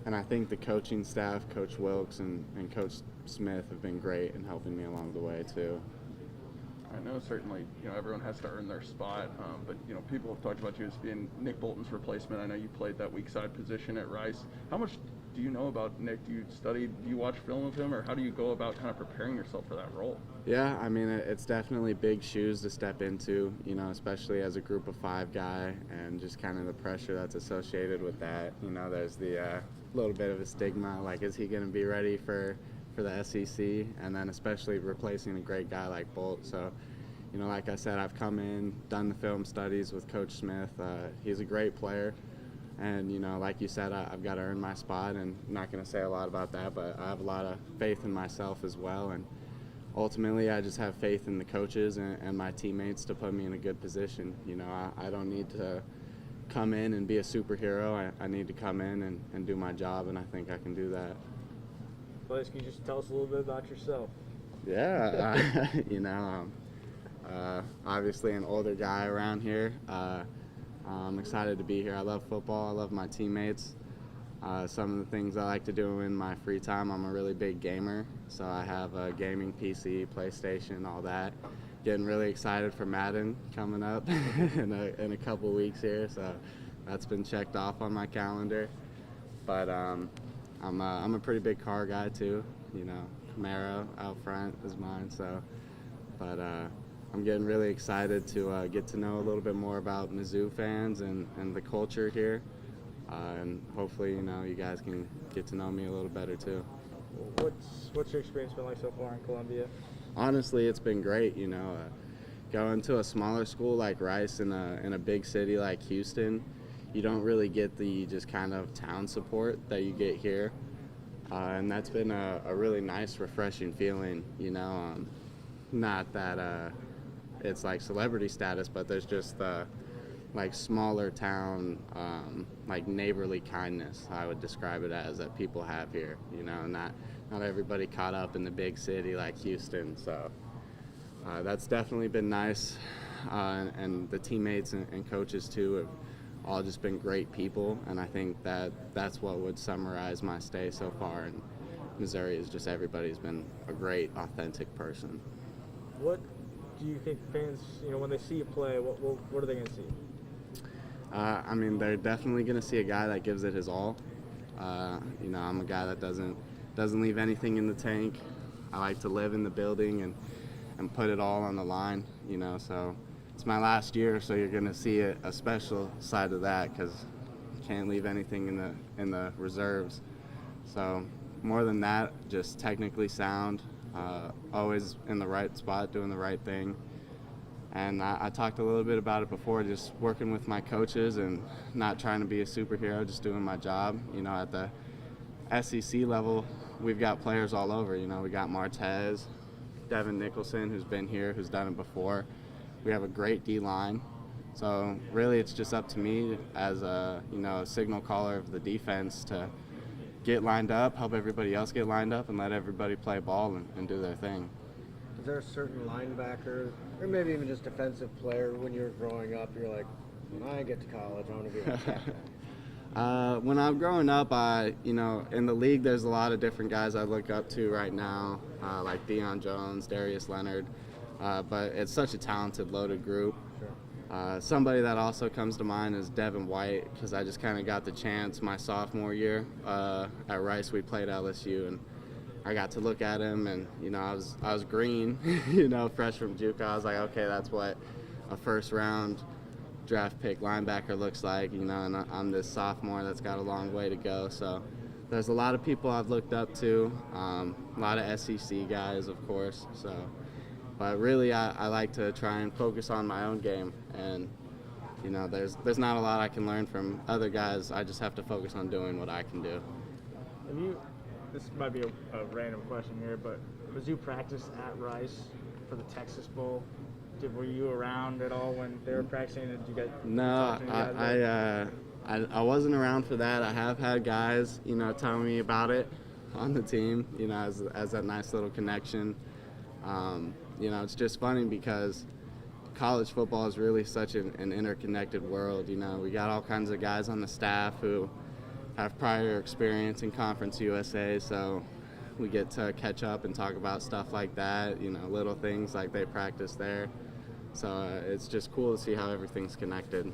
And I think the coaching staff, Coach Wilkes and Coach Smith, have been great in helping me along the way too. I know certainly, everyone has to earn their spot, but, people have talked about you as being Nick Bolton's replacement. I know you played that weak side position at Rice. How much do you know about Nick? Do you watch film of him, or how do you go about kind of preparing yourself for that role? Yeah, I mean, it's definitely big shoes to step into, especially as a group of 5 guy, and just kind of the pressure that's associated with that. There's the little bit of a stigma, like, is he going to be ready for the SEC, and then especially replacing a great guy like Bolt. So, like I said, I've come in, done the film studies with Coach Smith. He's a great player, and like you said, I've got to earn my spot, and I'm not going to say a lot about that, but I have a lot of faith in myself as well, and ultimately I just have faith in the coaches and my teammates to put me in a good position. I don't need to come in and be a superhero. I need to come in and do my job, and I think I can do that. Blaze, can you just tell us a little bit about yourself? Yeah, obviously an older guy around here. I'm excited to be here. I love football. I love my teammates. Some of the things I like to do in my free time, I'm a really big gamer, so I have a gaming PC, PlayStation, all that. Getting really excited for Madden coming up in a couple weeks here, so that's been checked off on my calendar. But I'm a pretty big car guy too, Camaro out front is mine. So, but I'm getting really excited to get to know a little bit more about Mizzou fans and the culture here, and hopefully you guys can get to know me a little better too. What's your experience been like so far in Columbia? Honestly, it's been great. Going to a smaller school like Rice in a big city like Houston, you don't really get the just kind of town support that you get here, and that's been a really nice, refreshing feeling. Not that it's like celebrity status, but there's just the like smaller town, like neighborly kindness, I would describe it as, that people have here. Not everybody caught up in the big city like Houston. So that's definitely been nice, and the teammates and coaches too have all just been great people, and I think that's what would summarize my stay so far in Missouri, is just everybody's been a great, authentic person. What do you think fans, when they see you play, what are they going to see? I mean, they're definitely going to see a guy that gives it his all. I'm a guy that doesn't leave anything in the tank. I like to live in the building and put it all on the line, so it's my last year, so you're going to see a special side of that, because you can't leave anything in the reserves. So more than that, just technically sound, always in the right spot, doing the right thing. And I talked a little bit about it before, just working with my coaches and not trying to be a superhero, just doing my job. At the SEC level, we've got players all over. We got Martez, Devin Nicholson, who's been here, who's done it before. We have a great D-line. So really it's just up to me as a signal caller of the defense to get lined up, help everybody else get lined up, and let everybody play ball and do their thing. Is there a certain linebacker, or maybe even just defensive player, when you were growing up, you're like, when I get to college, I want to be like that guy? When I'm growing up, in the league, there's a lot of different guys I look up to right now, like Deion Jones, Darius Leonard, but it's such a talented, loaded group. Sure. Somebody that also comes to mind is Devin White, because I just kind of got the chance my sophomore year at Rice. We played LSU, and I got to look at him, and I was green, fresh from JUCO. I was like, okay, that's what a first round draft pick linebacker looks like, and I'm this sophomore that's got a long way to go. So there's a lot of people I've looked up to, a lot of SEC guys, of course. So, but really, I like to try and focus on my own game, and there's not a lot I can learn from other guys. I just have to focus on doing what I can do. This might be a random question here, but Mizzou practiced at Rice for the Texas Bowl. Were you around at all when they were practicing? Did you get No, I wasn't around for that. I have had guys, telling me about it on the team, as that nice little connection. It's just funny because college football is really such an interconnected world. We got all kinds of guys on the staff who have prior experience in Conference USA, so we get to catch up and talk about stuff like that, little things like they practice there. So it's just cool to see how everything's connected.